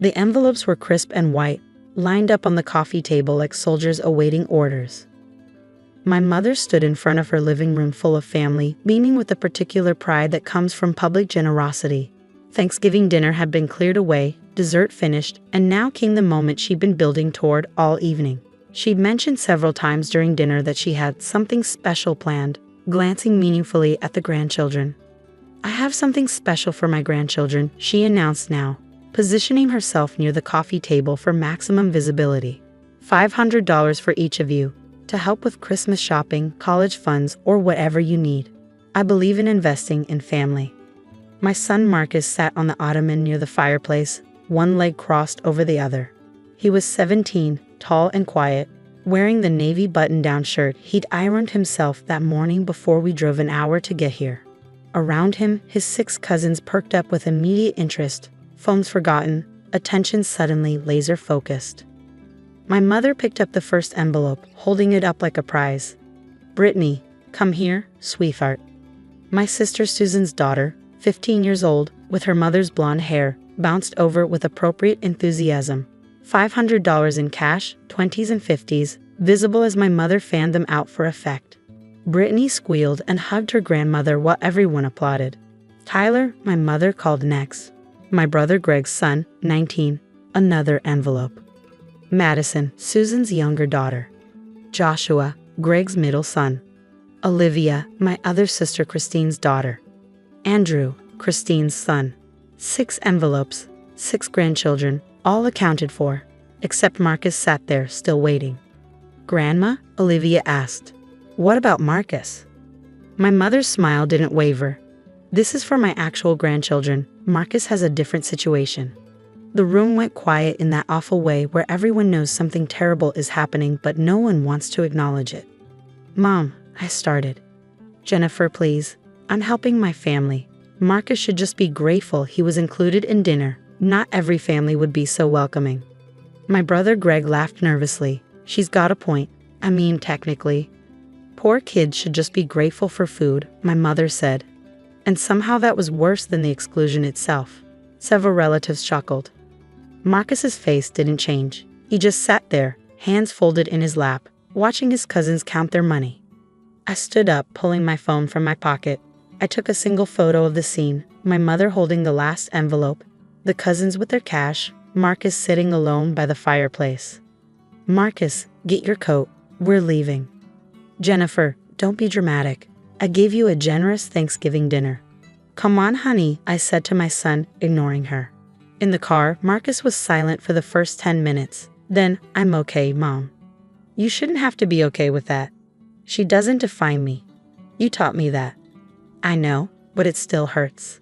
The envelopes were crisp and white, lined up on the coffee table like soldiers awaiting orders. My mother stood in front of her living room full of family, beaming with the particular pride that comes from public generosity. Thanksgiving dinner had been cleared away, dessert finished, and now came the moment she'd been building toward all evening. She'd mentioned several times during dinner that she had something special planned, glancing meaningfully at the grandchildren. "I have something special for my grandchildren," she announced now, positioning herself near the coffee table for maximum visibility. $500 for each of you, to help with Christmas shopping, college funds, or whatever you need. I believe in investing in family. My son Marcus sat on the ottoman near the fireplace, one leg crossed over the other. He was 17, tall and quiet, wearing the navy button-down shirt he'd ironed himself that morning before we drove an hour to get here. Around him, his 6 cousins perked up with immediate interest, phones forgotten, attention suddenly laser-focused. My mother picked up the first envelope, holding it up like a prize. "Brittany, come here, sweetheart." My sister Susan's daughter, 15 years old, with her mother's blonde hair, bounced over with appropriate enthusiasm. $500 in cash, 20s and 50s, visible as my mother fanned them out for effect. Brittany squealed and hugged her grandmother while everyone applauded. Tyler, my mother called next. My brother Greg's son, 19, another envelope. Madison, Susan's younger daughter. Joshua, Greg's middle son. Olivia, my other sister Christine's daughter. Andrew, Christine's son. 6 envelopes, 6 grandchildren, all accounted for, except Marcus sat there still waiting. "Grandma?" Olivia asked. "What about Marcus?" My mother's smile didn't waver. "This is for my actual grandchildren. Marcus has a different situation." The room went quiet in that awful way where everyone knows something terrible is happening but no one wants to acknowledge it. "Mom," I started. "Jennifer, please. I'm helping my family. Marcus should just be grateful he was included in dinner. Not every family would be so welcoming." My brother Greg laughed nervously. "She's got a point. I mean, technically. Poor kids should just be grateful for food," my mother said. And somehow that was worse than the exclusion itself. Several relatives chuckled. Marcus's face didn't change. He just sat there, hands folded in his lap, watching his cousins count their money. I stood up, pulling my phone from my pocket. I took a single photo of the scene, my mother holding the last envelope, the cousins with their cash, Marcus sitting alone by the fireplace. "Marcus, get your coat. We're leaving." "Jennifer, don't be dramatic. I gave you a generous Thanksgiving dinner." "Come on, honey," I said to my son, ignoring her. In the car, Marcus was silent for the first 10 minutes. Then, "I'm okay, Mom." "You shouldn't have to be okay with that. She doesn't define me. You taught me that." "I know, but it still hurts."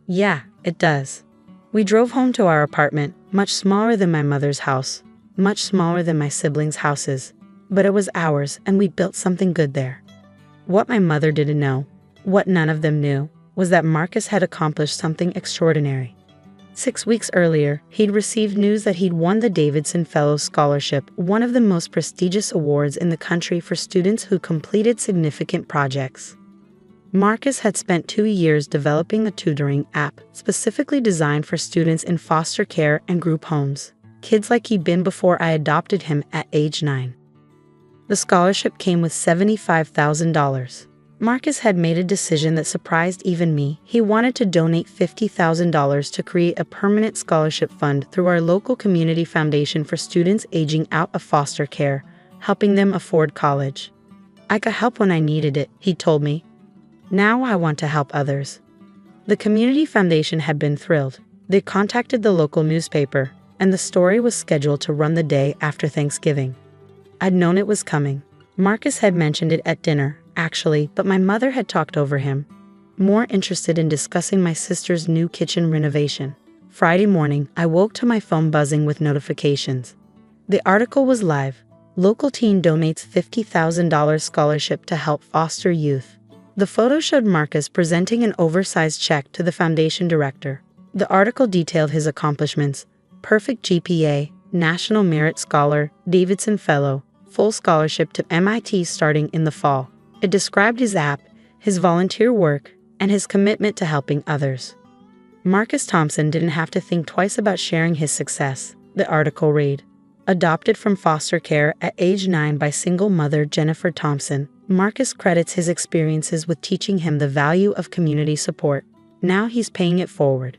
"Yeah, it does." We drove home to our apartment, much smaller than my mother's house, much smaller than my siblings' houses, but it was ours and we built something good there. What my mother didn't know, what none of them knew, was that Marcus had accomplished something extraordinary. 6 weeks earlier, he'd received news that he'd won the Davidson Fellows Scholarship, one of the most prestigious awards in the country for students who completed significant projects. Marcus had spent 2 years developing a tutoring app specifically designed for students in foster care and group homes, kids like he'd been before I adopted him at age 9. The scholarship came with $75,000. Marcus had made a decision that surprised even me. He wanted to donate $50,000 to create a permanent scholarship fund through our local community foundation for students aging out of foster care, helping them afford college. "I could help when I needed it," he told me. "Now I want to help others." The community foundation had been thrilled. They contacted the local newspaper, and the story was scheduled to run the day after Thanksgiving. I'd known it was coming. Marcus had mentioned it at dinner, actually, but my mother had talked over him, more interested in discussing my sister's new kitchen renovation. Friday morning, I woke to my phone buzzing with notifications. The article was live. Local teen donates $50,000 scholarship to help foster youth. The photo showed Marcus presenting an oversized check to the foundation director. The article detailed his accomplishments: perfect GPA, National Merit Scholar, Davidson Fellow, full scholarship to MIT starting in the fall. It described his app, his volunteer work, and his commitment to helping others. Marcus Thompson didn't have to think twice about sharing his success, the article read. Adopted from foster care at age 9 by single mother Jennifer Thompson, Marcus credits his experiences with teaching him the value of community support. Now he's paying it forward.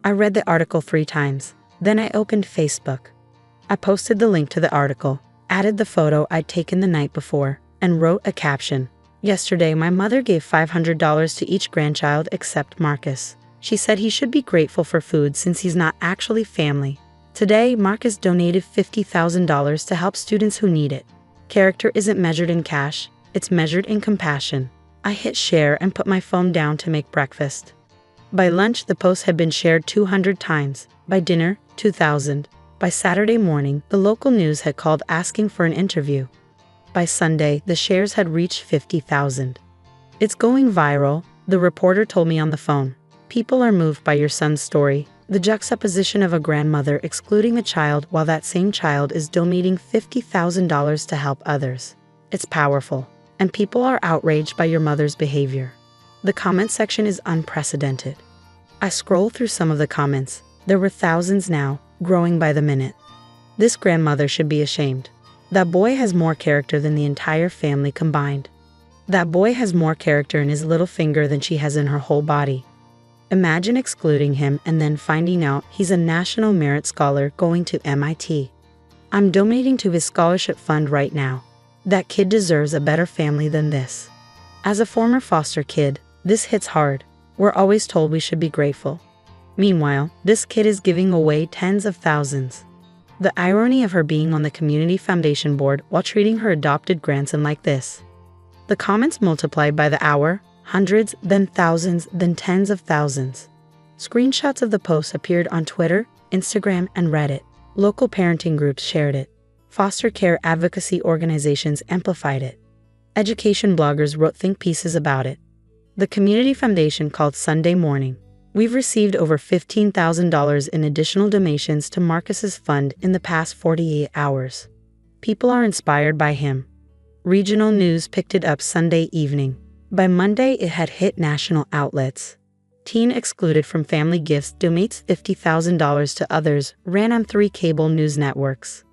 I read the article 3 times. Then I opened Facebook. I posted the link to the article, added the photo I'd taken the night before, and wrote a caption. Yesterday, my mother gave $500 to each grandchild except Marcus. She said he should be grateful for food since he's not actually family. Today, Marcus donated $50,000 to help students who need it. Character isn't measured in cash, it's measured in compassion. I hit share and put my phone down to make breakfast. By lunch, the post had been shared 200 times. By dinner, 2,000. By Saturday morning, the local news had called asking for an interview. By Sunday, the shares had reached 50,000. It's going viral, the reporter told me on the phone. People are moved by your son's story. The juxtaposition of a grandmother excluding a child while that same child is donating $50,000 to help others. It's powerful, and people are outraged by your mother's behavior. The comment section is unprecedented. I scroll through some of the comments. There were thousands now, growing by the minute. This grandmother should be ashamed. That boy has more character than the entire family combined. That boy has more character in his little finger than she has in her whole body. Imagine excluding him and then finding out he's a National Merit Scholar going to MIT. I'm donating to his scholarship fund right now. That kid deserves a better family than this. As a former foster kid, this hits hard. We're always told we should be grateful. Meanwhile, this kid is giving away tens of thousands. The irony of her being on the community foundation board while treating her adopted grandson like this. The comments multiplied by the hour. Hundreds, then thousands, then tens of thousands. Screenshots of the posts appeared on Twitter, Instagram, and Reddit. Local parenting groups shared it. Foster care advocacy organizations amplified it. Education bloggers wrote think pieces about it. The community foundation called Sunday morning. We've received over $15,000 in additional donations to Marcus's fund in the past 48 hours. People are inspired by him. Regional news picked it up Sunday evening. By Monday, it had hit national outlets. Teen excluded from family gifts donates $50,000 to others, ran on 3 cable news networks.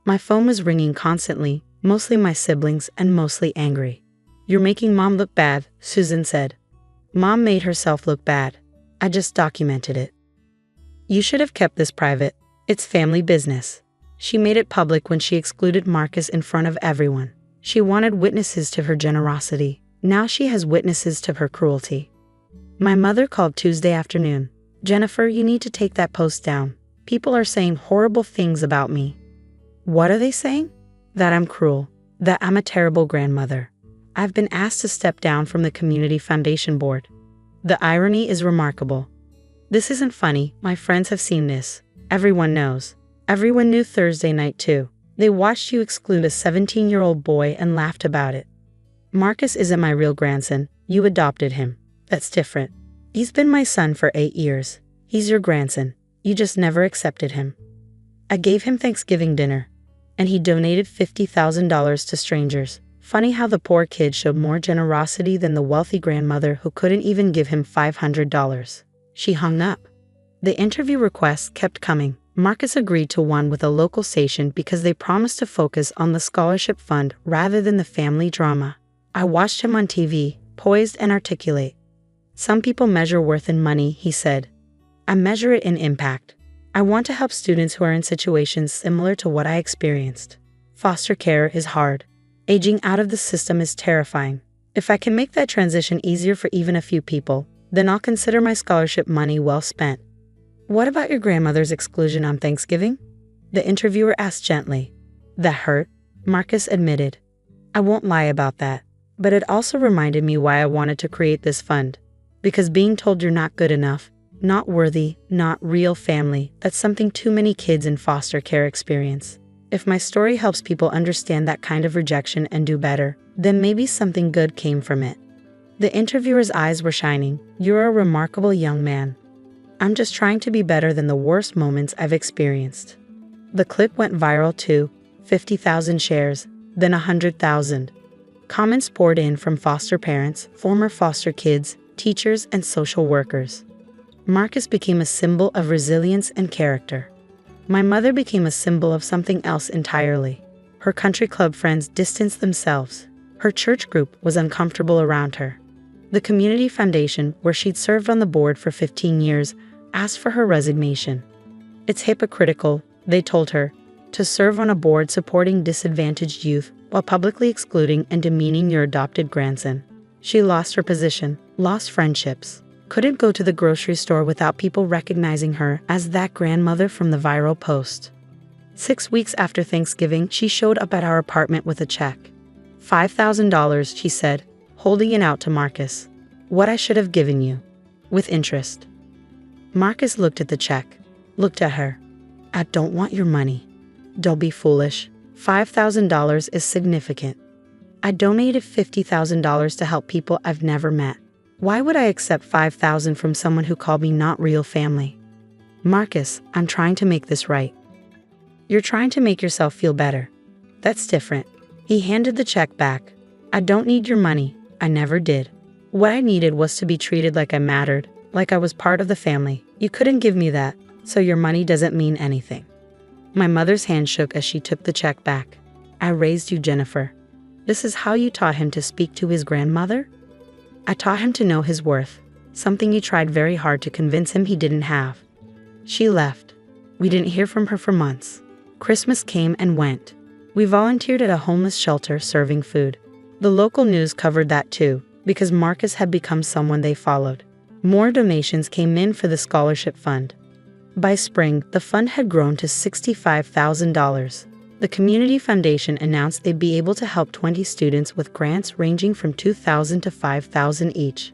My phone was ringing constantly, mostly my siblings and mostly angry. You're making mom look bad, Susan said. Mom made herself look bad. I just documented it. You should have kept this private. It's family business. She made it public when she excluded Marcus in front of everyone. She wanted witnesses to her generosity. Now she has witnesses to her cruelty. My mother called Tuesday afternoon. Jennifer, you need to take that post down. People are saying horrible things about me. What are they saying? That I'm cruel. That I'm a terrible grandmother. I've been asked to step down from the community foundation board. The irony is remarkable. This isn't funny. My friends have seen this. Everyone knows. Everyone knew Thursday night too. They watched you exclude a 17-year-old boy and laughed about it. Marcus isn't my real grandson. You adopted him. That's different. He's been my son for 8 years. He's your grandson. You just never accepted him. I gave him Thanksgiving dinner, and he donated $50,000 to strangers. Funny how the poor kid showed more generosity than the wealthy grandmother who couldn't even give him $500. She hung up. The interview requests kept coming. Marcus agreed to one with a local station because they promised to focus on the scholarship fund rather than the family drama. I watched him on TV, poised and articulate. Some people measure worth in money, he said. I measure it in impact. I want to help students who are in situations similar to what I experienced. Foster care is hard. Aging out of the system is terrifying. If I can make that transition easier for even a few people, then I'll consider my scholarship money well spent. What about your grandmother's exclusion on Thanksgiving? The interviewer asked gently. That hurt, Marcus admitted. I won't lie about that. But it also reminded me why I wanted to create this fund. Because being told you're not good enough, not worthy, not real family, that's something too many kids in foster care experience. If my story helps people understand that kind of rejection and do better, then maybe something good came from it. The interviewer's eyes were shining. You're a remarkable young man. I'm just trying to be better than the worst moments I've experienced. The clip went viral too. 50,000 shares, then 100,000. Comments poured in from foster parents, former foster kids, teachers, and social workers. Marcus became a symbol of resilience and character. My mother became a symbol of something else entirely. Her country club friends distanced themselves. Her church group was uncomfortable around her. The community foundation, where she'd served on the board for 15 years, asked for her resignation. It's hypocritical, they told her, to serve on a board supporting disadvantaged youth while publicly excluding and demeaning your adopted grandson. She lost her position, lost friendships, couldn't go to the grocery store without people recognizing her as that grandmother from the viral post. 6 weeks after Thanksgiving, she showed up at our apartment with a check. $5,000, she said, holding it out to Marcus. What I should have given you. With interest. Marcus looked at the check, looked at her. I don't want your money. Don't be foolish. $5,000 is significant. I donated $50,000 to help people I've never met. Why would I accept $5,000 from someone who called me not real family? Marcus, I'm trying to make this right. You're trying to make yourself feel better. That's different. He handed the check back. I don't need your money. I never did. What I needed was to be treated like I mattered, like I was part of the family. You couldn't give me that, so your money doesn't mean anything. My mother's hand shook as she took the check back. I raised you, Jennifer. This is how you taught him to speak to his grandmother? I taught him to know his worth, something you tried very hard to convince him he didn't have. She left. We didn't hear from her for months. Christmas came and went. We volunteered at a homeless shelter serving food. The local news covered that too, because Marcus had become someone they followed. More donations came in for the scholarship fund. By spring, the fund had grown to $65,000. The community foundation announced they'd be able to help 20 students with grants ranging from $2,000 to $5,000 each.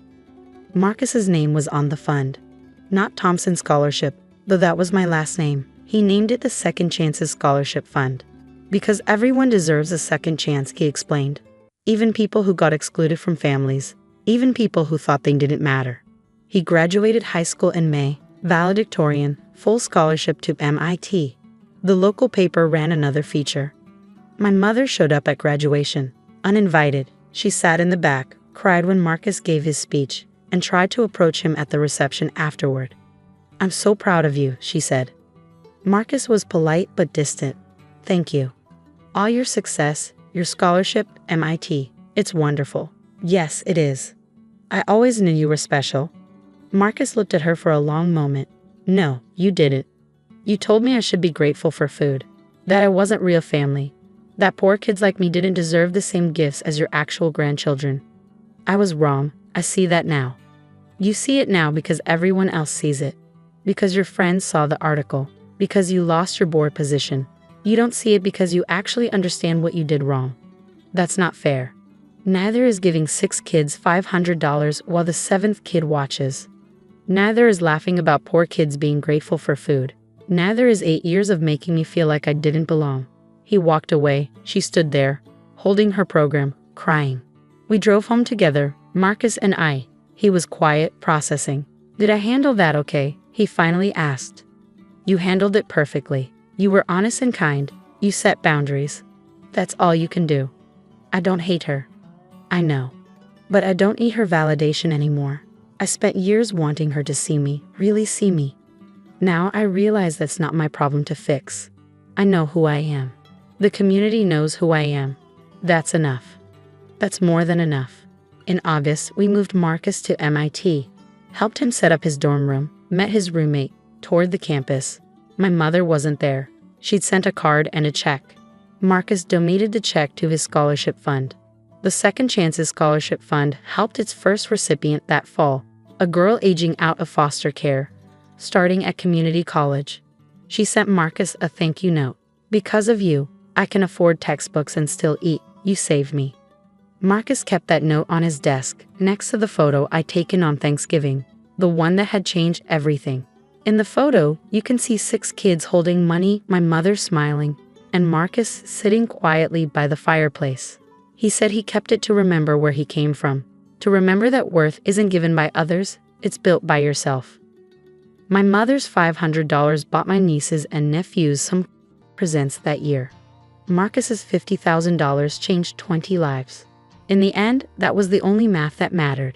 Marcus's name was on the fund. Not Thompson Scholarship, though that was my last name. He named it the Second Chances Scholarship Fund. Because everyone deserves a second chance, he explained. Even people who got excluded from families. Even people who thought they didn't matter. He graduated high school in May, valedictorian, full scholarship to MIT. The local paper ran another feature. My mother showed up at graduation, uninvited. She sat in the back, cried when Marcus gave his speech, and tried to approach him at the reception afterward. I'm so proud of you, she said. Marcus was polite but distant. Thank you. All your success, your scholarship, MIT, it's wonderful. Yes, it is. I always knew you were special. Marcus looked at her for a long moment. No, you didn't. You told me I should be grateful for food. That I wasn't real family. That poor kids like me didn't deserve the same gifts as your actual grandchildren. I was wrong. I see that now. You see it now because everyone else sees it. Because your friends saw the article. Because you lost your board position. You don't see it because you actually understand what you did wrong. That's not fair. Neither is giving 6 kids $500 while the 7th kid watches. Neither is laughing about poor kids being grateful for food. Neither is 8 years of making me feel like I didn't belong. He walked away. She stood there, holding her program, crying. We drove home together, Marcus and I. He was quiet, processing. Did I handle that okay? He finally asked. You handled it perfectly. You were honest and kind. You set boundaries. That's all you can do. I don't hate her. I know. But I don't need her validation anymore. I spent years wanting her to see me, really see me. Now I realize that's not my problem to fix. I know who I am. The community knows who I am. That's enough. That's more than enough. In August, we moved Marcus to MIT, helped him set up his dorm room, met his roommate, toured the campus. My mother wasn't there. She'd sent a card and a check. Marcus donated the check to his scholarship fund. The Second Chances Scholarship Fund helped its first recipient that fall, a girl aging out of foster care, starting at community college. She sent Marcus a thank you note. Because of you, I can afford textbooks and still eat. You saved me. Marcus kept that note on his desk, next to the photo I'd taken on Thanksgiving, the one that had changed everything. In the photo, you can see 6 kids holding money, my mother smiling, and Marcus sitting quietly by the fireplace. He said he kept it to remember where he came from, to remember that worth isn't given by others, it's built by yourself. My mother's $500 bought my nieces and nephews some presents that year. Marcus's $50,000 changed 20 lives. In the end, that was the only math that mattered.